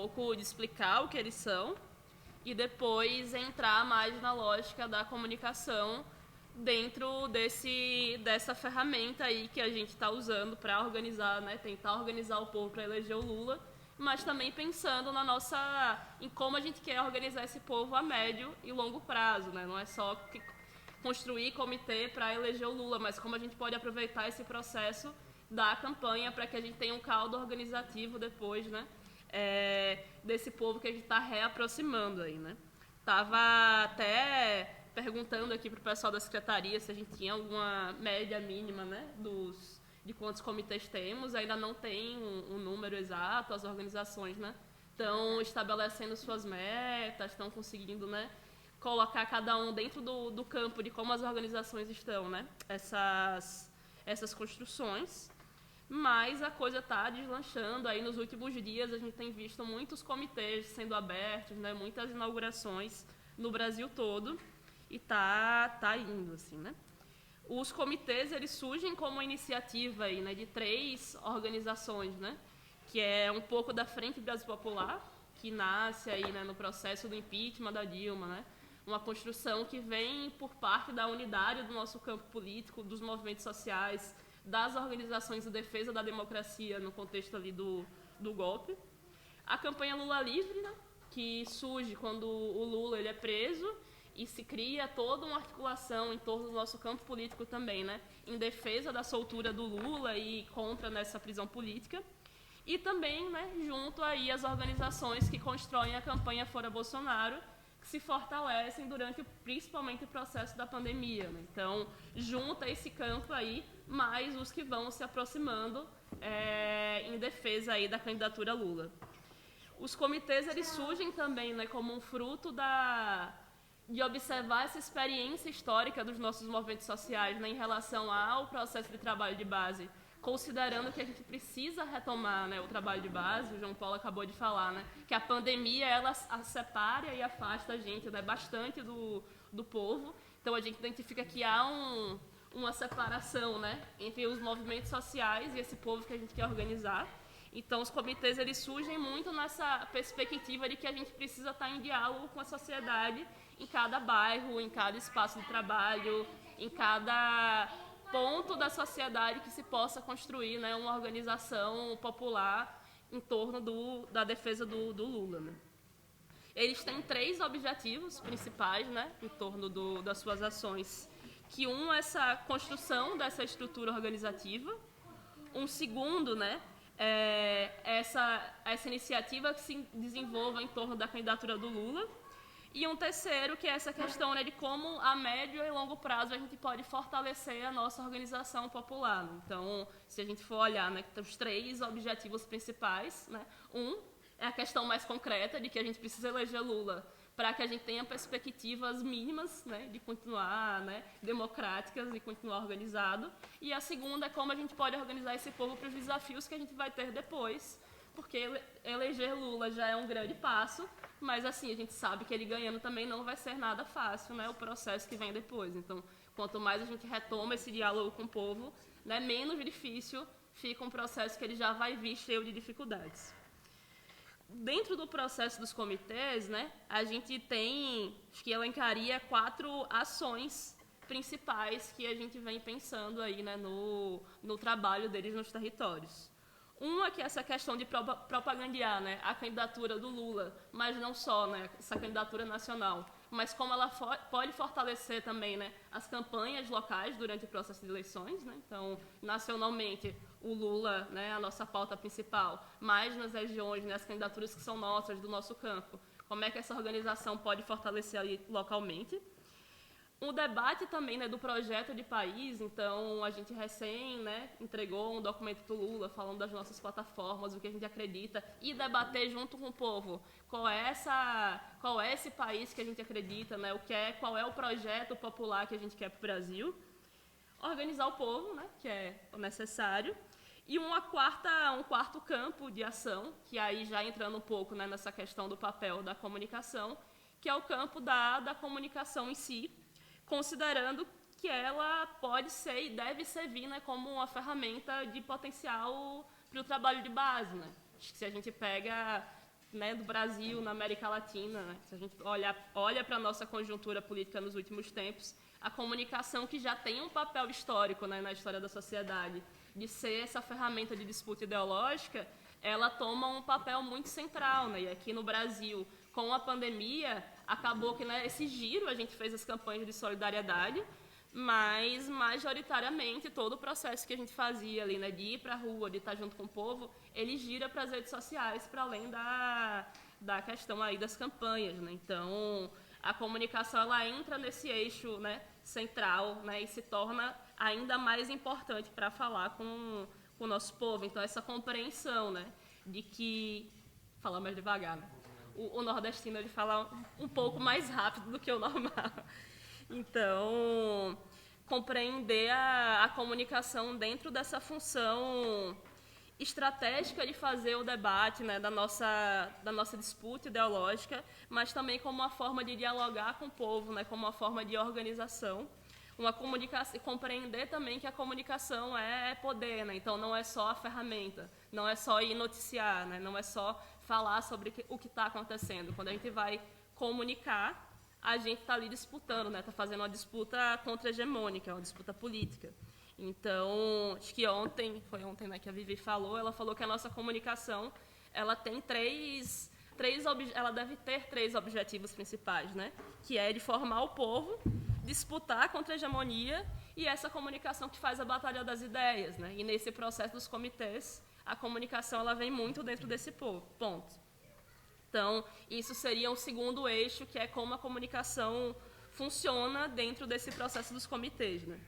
pouco de explicar o que eles são e depois entrar mais na lógica da comunicação dentro dessa ferramenta aí que a gente está usando para organizar, né, tentar organizar o povo para eleger o Lula, mas também pensando em como a gente quer organizar esse povo a médio e longo prazo, né? Não é só construir comitê para eleger o Lula, mas como a gente pode aproveitar esse processo da campanha para que a gente tenha um caldo organizativo depois, né? Desse povo que a gente está reaproximando aí, né? Tava até perguntando aqui para o pessoal da secretaria se a gente tinha alguma média mínima, né, de quantos comitês temos. Ainda não tem um número exato, as organizações, né, estão estabelecendo suas metas, estão conseguindo, né, colocar cada um dentro do campo de como as organizações estão, né, essas construções. Mas a coisa está deslanchando. Aí nos últimos dias a gente tem visto muitos comitês sendo abertos, né, muitas inaugurações no Brasil todo, e tá indo assim, né? Os comitês, eles surgem como iniciativa aí, né, de 3 organizações, né, que é um pouco da Frente Brasil Popular, que nasce aí, né, no processo do impeachment da Dilma, né, uma construção que vem por parte da unidade do nosso campo político, dos movimentos sociais, das organizações de defesa da democracia no contexto ali do golpe. A campanha Lula Livre, né, que surge quando o Lula ele é preso e se cria toda uma articulação em torno do nosso campo político também, né, em defesa da soltura do Lula e contra nessa prisão política. E também, né, junto aí as organizações que constroem a campanha Fora Bolsonaro, que se fortalecem durante principalmente o processo da pandemia, né? Então, junta esse campo aí, mais os que vão se aproximando em defesa aí da candidatura Lula. Os comitês, eles surgem também, né, como um fruto de observar essa experiência histórica dos nossos movimentos sociais, né, em relação ao processo de trabalho de base, considerando que a gente precisa retomar, né, o trabalho de base. O João Paulo acabou de falar, né, que a pandemia ela separa e afasta a gente, né, bastante do povo. Então a gente identifica que há uma separação, né, entre os movimentos sociais e esse povo que a gente quer organizar. Então os comitês eles surgem muito nessa perspectiva de que a gente precisa estar em diálogo com a sociedade em cada bairro, em cada espaço de trabalho, em cada ponto da sociedade que se possa construir, né, uma organização popular em torno da defesa do Lula, né. Eles têm 3 objetivos principais, né, em torno das suas ações, que é essa construção dessa estrutura organizativa. Um segundo, né, essa iniciativa que se desenvolva em torno da candidatura do Lula. E um terceiro, que é essa questão, né, de como a médio e longo prazo a gente pode fortalecer a nossa organização popular. Então, se a gente for olhar, né, os 3 objetivos principais, né, é a questão mais concreta de que a gente precisa eleger Lula para que a gente tenha perspectivas mínimas, né, de continuar, né, democráticas e continuar organizado. E a segunda é como a gente pode organizar esse povo para os desafios que a gente vai ter depois, porque eleger Lula já é um grande passo, mas assim, a gente sabe que ele ganhando também não vai ser nada fácil, né, o processo que vem depois. Então, quanto mais a gente retoma esse diálogo com o povo, né, menos difícil fica um processo que ele já vai vir cheio de dificuldades. Dentro do processo dos comitês, né, a gente tem, acho que elencaria 4 ações principais que a gente vem pensando aí, né, no trabalho deles nos territórios. Uma que é essa questão de propagandear, né, a candidatura do Lula, mas não só, né, essa candidatura nacional, mas como ela pode fortalecer também, né, as campanhas locais durante o processo de eleições, né. Então, nacionalmente, o Lula, né, a nossa pauta principal, mas nas regiões, né, as candidaturas que são nossas, do nosso campo, como é que essa organização pode fortalecer ali localmente. O debate também, né, do projeto de país. Então a gente recém, né, entregou um documento para o Lula falando das nossas plataformas, o que a gente acredita, e debater junto com o povo qual é esse país que a gente acredita, né, qual é o projeto popular que a gente quer para o Brasil. Organizar o povo, né, que é o necessário. E um quarto campo de ação, que aí já entrando um pouco, né, nessa questão do papel da comunicação, que é o campo da comunicação em si, considerando que ela pode ser e deve servir, né, como uma ferramenta de potencial para o trabalho de base, né. Acho que se a gente pega né, do Brasil, na América Latina, né? Se a gente olha para a nossa conjuntura política nos últimos tempos, a comunicação que já tem um papel histórico, né, na história da sociedade, de ser essa ferramenta de disputa ideológica, ela toma um papel muito central, né? E aqui no Brasil, com a pandemia, acabou que, né, esse giro, a gente fez as campanhas de solidariedade, mas majoritariamente todo o processo que a gente fazia ali, né, de ir para a rua, de estar junto com o povo, ele gira para as redes sociais, para além da questão aí das campanhas, né? Então, a comunicação ela entra nesse eixo, né, central, né, e se torna ainda mais importante para falar com o nosso povo. Então, essa compreensão, né, de que... Falar mais devagar, né? O nordestino ele fala um pouco mais rápido do que o normal. Então, compreender a comunicação dentro dessa função estratégica de fazer o debate, né, da nossa disputa ideológica, mas também como uma forma de dialogar com o povo, né, como uma forma de organização. Uma comunicação, compreender também que a comunicação é poder, né? Então não é só a ferramenta, não é só ir noticiar, né? Não é só falar sobre o que está acontecendo. Quando a gente vai comunicar, a gente está ali disputando, né? Está fazendo uma disputa contra-hegemônica, uma disputa política. Então, acho que foi ontem, né, que a Vivi falou, ela falou que a nossa comunicação, ela tem ela deve ter três objetivos principais, né? Que é de formar o povo, disputar contra a hegemonia e essa comunicação que faz a batalha das ideias, né? E nesse processo dos comitês, a comunicação ela vem muito dentro desse ponto. Então, isso seria um segundo eixo, que é como a comunicação funciona dentro desse processo dos comitês, né?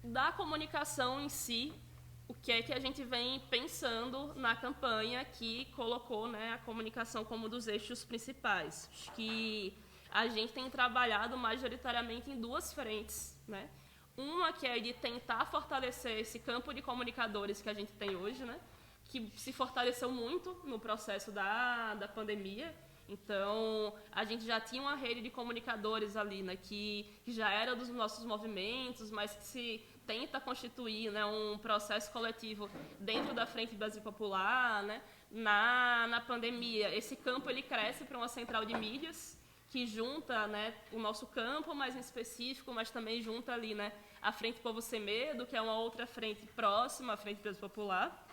Da comunicação em si, o que é que a gente vem pensando na campanha que colocou, né, a comunicação como um dos eixos principais? Acho que a gente tem trabalhado majoritariamente em duas frentes, né? Uma que é de tentar fortalecer esse campo de comunicadores que a gente tem hoje, né? Que se fortaleceu muito no processo da pandemia. Então, a gente já tinha uma rede de comunicadores ali, né? Que já era dos nossos movimentos, mas que se tenta constituir, né, um processo coletivo dentro da Frente Brasil Popular, né? Na pandemia, esse campo ele cresce para uma central de mídias, que junta, né, o nosso campo mais em específico, mas também junta ali, né, a Frente Povo Sem Medo, que é uma outra frente próxima à Frente Brasil Popular.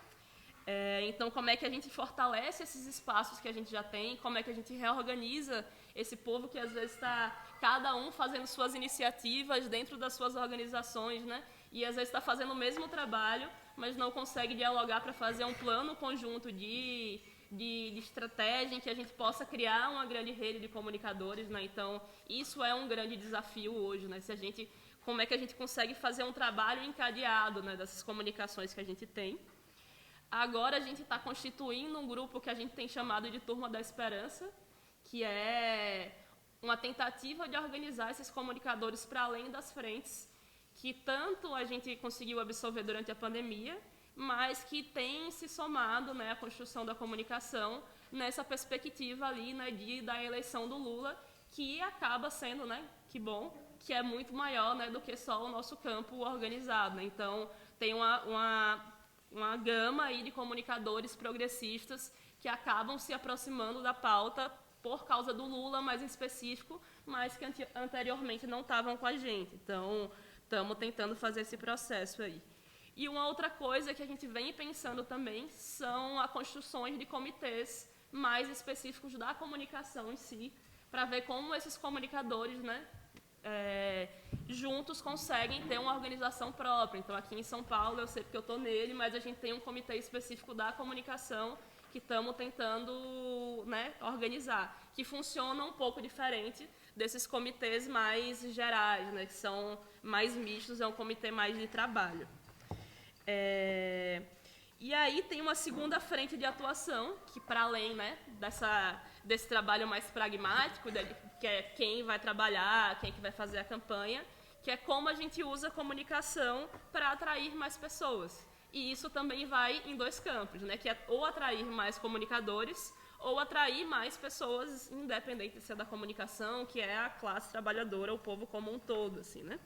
Então, como é que a gente fortalece esses espaços que a gente já tem, como é que a gente reorganiza esse povo que às vezes está cada um fazendo suas iniciativas dentro das suas organizações, né, e às vezes está fazendo o mesmo trabalho, mas não consegue dialogar para fazer um plano conjunto de estratégia em que a gente possa criar uma grande rede de comunicadores, né? Então, isso é um grande desafio hoje, né? Como é que a gente consegue fazer um trabalho encadeado, né, dessas comunicações que a gente tem. Agora a gente está constituindo um grupo que a gente tem chamado de Turma da Esperança, que é uma tentativa de organizar esses comunicadores para além das frentes, que tanto a gente conseguiu absorver durante a pandemia, mas que tem se somado, né, à construção da comunicação nessa perspectiva ali, né, da eleição do Lula, que acaba sendo, né, que bom, que é muito maior, né, do que só o nosso campo organizado, né? Então, tem uma gama aí de comunicadores progressistas que acabam se aproximando da pauta por causa do Lula, mais em específico, mas que anteriormente não estavam com a gente. Então, estamos tentando fazer esse processo aí. E uma outra coisa que a gente vem pensando também são as construções de comitês mais específicos da comunicação em si, para ver como esses comunicadores, né, juntos conseguem ter uma organização própria. Então, aqui em São Paulo, eu sei porque eu estou nele, mas a gente tem um comitê específico da comunicação que estamos tentando, né, organizar, que funciona um pouco diferente desses comitês mais gerais, né, que são mais mistos, é um comitê mais de trabalho. E aí tem uma segunda frente de atuação, que para além, né, desse trabalho mais pragmático, que é quem vai trabalhar, quem que vai fazer a campanha, que é como a gente usa a comunicação para atrair mais pessoas. E isso também vai em dois campos, né, que é ou atrair mais comunicadores ou atrair mais pessoas, independente se é da comunicação, que é a classe trabalhadora, o povo como um todo, assim, né?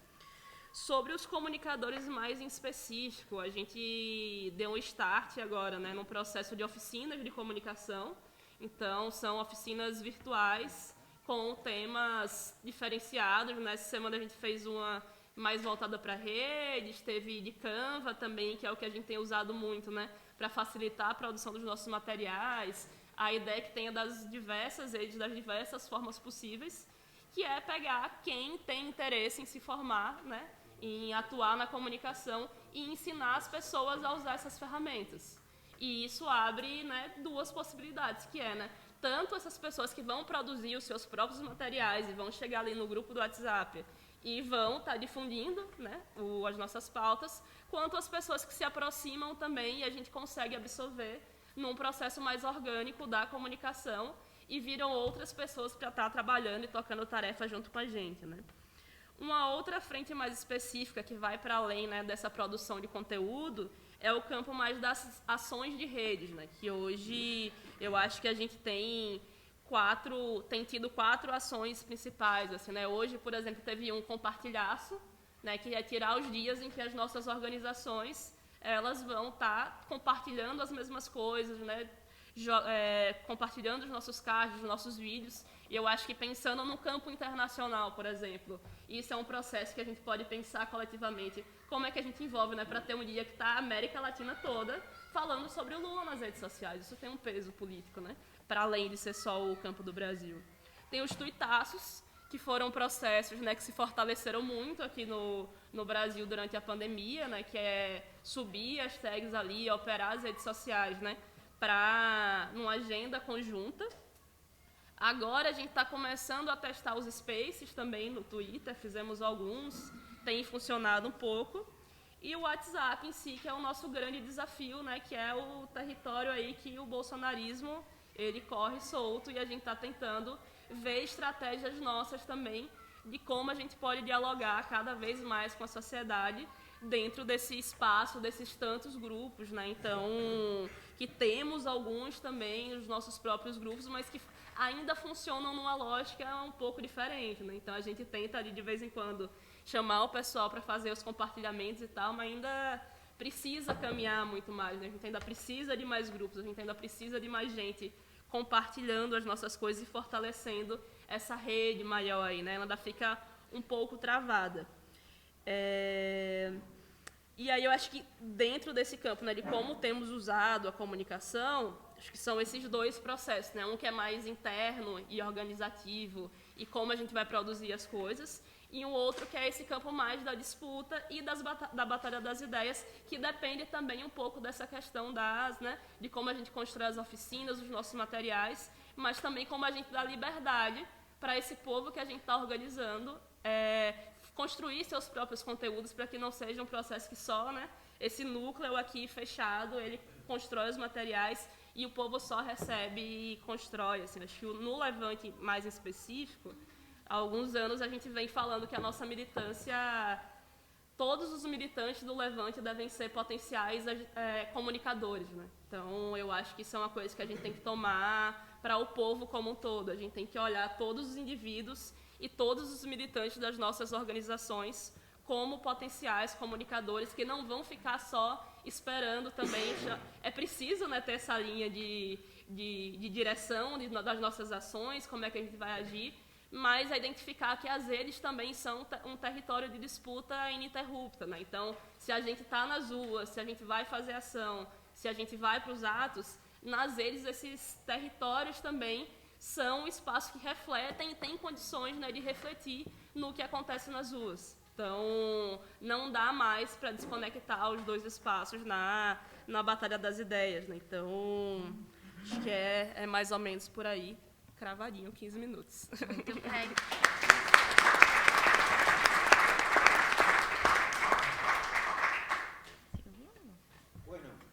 Sobre os comunicadores mais em específico, a gente deu um start agora, né, num processo de oficinas de comunicação Então, são oficinas virtuais com temas diferenciados, né? Essa semana a gente fez uma mais voltada para redes, teve de Canva também, que é o que a gente tem usado muito, né? Para facilitar a produção dos nossos materiais. A ideia é que tenha das diversas redes, das diversas formas possíveis, que é pegar quem tem interesse em se formar, né? Em atuar na comunicação e ensinar as pessoas a usar essas ferramentas. E isso abre, né, duas possibilidades, que é, né, tanto essas pessoas que vão produzir os seus próprios materiais e vão chegar ali no grupo do WhatsApp e vão estar difundindo, né, as nossas pautas, quanto as pessoas que se aproximam também e a gente consegue absorver num processo mais orgânico da comunicação e viram outras pessoas para estar trabalhando e tocando tarefa junto com a gente, né. Uma outra frente mais específica que vai para além, né, dessa produção de conteúdo é o campo mais das ações de redes, né, que hoje eu acho que a gente tem tido 4 ações principais, assim, né. Hoje, por exemplo, teve um compartilhaço, né, que é tirar os dias em que as nossas organizações elas vão estar compartilhando as mesmas coisas, né, compartilhando os nossos cards, os nossos vídeos. E eu acho que pensando no campo internacional, por exemplo, isso é um processo que a gente pode pensar coletivamente. Como é que a gente envolve, né, para ter um dia que está a América Latina toda falando sobre o Lula nas redes sociais. Isso tem um peso político, né, para além de ser só o campo do Brasil. Tem os tuitaços, que foram processos, né, que se fortaleceram muito aqui no Brasil durante a pandemia, né, que é subir as tags ali, operar as redes sociais, né, para uma agenda conjunta. Agora a gente está começando a testar os spaces também no Twitter, fizemos alguns, tem funcionado um pouco. E o WhatsApp em si, que é o nosso grande desafio, né, que é o território aí que o bolsonarismo ele corre solto e a gente está tentando ver estratégias nossas também de como a gente pode dialogar cada vez mais com a sociedade dentro desse espaço, desses tantos grupos, né? Então, que temos alguns também, os nossos próprios grupos, mas que ainda funcionam numa lógica um pouco diferente, né? Então, a gente tenta ali de vez em quando chamar o pessoal para fazer os compartilhamentos e tal, mas ainda precisa caminhar muito mais, né? A gente ainda precisa de mais grupos, a gente ainda precisa de mais gente compartilhando as nossas coisas e fortalecendo essa rede maior aí, né? Ela ainda fica um pouco travada. E aí eu acho que dentro desse campo, né, de como temos usado a comunicação, acho que são esses dois processos, né? Um que é mais interno e organizativo e como a gente vai produzir as coisas, e um outro que é esse campo mais da disputa e da batalha das ideias, que depende também um pouco dessa questão né, de como a gente constrói as oficinas, os nossos materiais, mas também como a gente dá liberdade para esse povo que a gente está organizando construir seus próprios conteúdos para que não seja um processo que só, né, esse núcleo aqui fechado, ele constrói os materiais e o povo só recebe e constrói. Assim, acho que no Levante mais específico, há alguns anos a gente vem falando que a nossa militância, todos os militantes do Levante devem ser potenciais comunicadores, né? Então, eu acho que isso é uma coisa que a gente tem que tomar para o povo como um todo. A gente tem que olhar todos os indivíduos e todos os militantes das nossas organizações como potenciais comunicadores que não vão ficar só esperando também. É preciso, né, ter essa linha de direção das nossas ações, como é que a gente vai agir, mas a identificar que as redes também são um território de disputa ininterrupta, né? Então, se a gente está nas ruas, se a gente vai fazer ação, se a gente vai para os atos, nas redes esses territórios também são um espaço que refletem e têm condições, né, de refletir no que acontece nas ruas. Então, não dá mais para desconectar os dois espaços na batalha das ideias, né? Então, acho que é mais ou menos por aí, cravadinho, 15 minutos. Muito bem.